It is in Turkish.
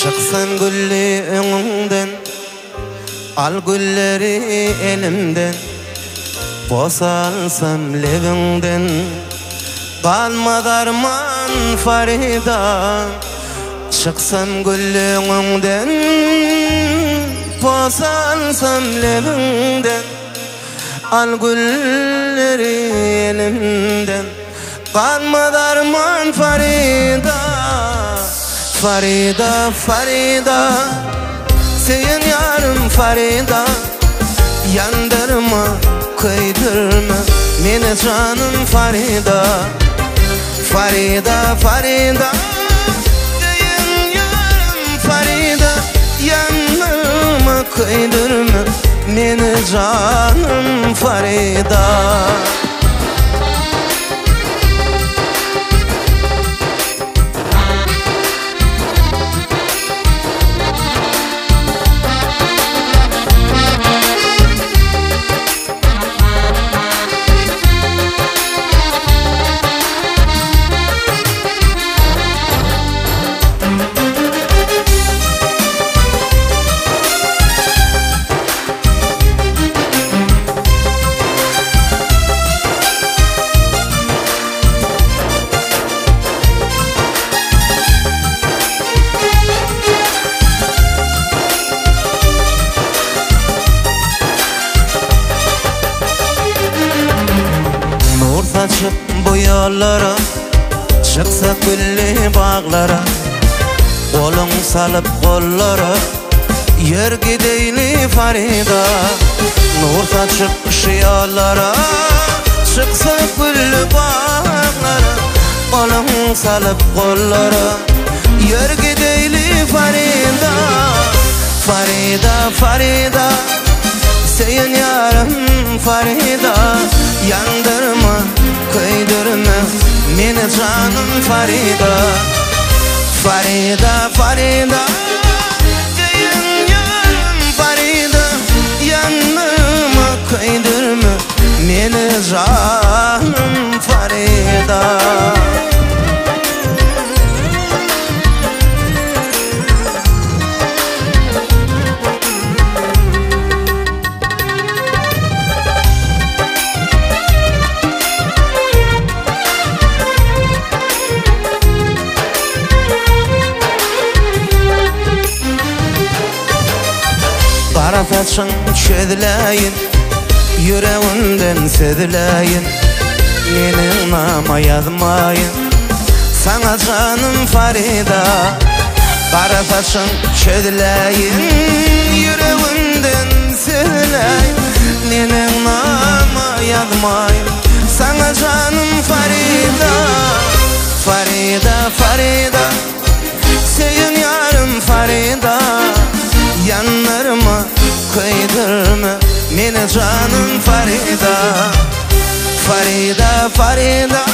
Çıksın gülli önünden, al gülleri elimden, bosalsam levinden. Kalma darman Farida, çıksam gülli önünden, bosalsam levinden. Al gülleri elimden, kalma darman Farida. Farida, Farida, senin yarım Farida. Yandırma, kıydırma beni canım Farida. Farida, Farida, senin yarım Farida. Yandırma, kıydırma beni canım Farida. Saçıp bu yollara, çıksa külli bağlara, kolun salıp kollara, yer gideyli Farida. Nur saçıp şu yollara, çıksa külli bağlara, kolun salıp kollara, yer gideyli Farida. Farida, Farida, senin yarım Farida. Yandırma, kıydırma beni canım Farida. Farida, Farida, senin yarım Farida. Yandırma, kıydırma beni canım Farida. Kara saçın çödüleyin, yüreğinden sedileyin. Benim nama yazmayın, sana canım Farida. Kara saçın çödüleyin, yüreğinden sedileyin. Benim nama yazmayın, sana canım Farida. Farida, Farida, senin yarım Farida. Yanlarıma kıydırma beni canım Farida. Farida, Farida,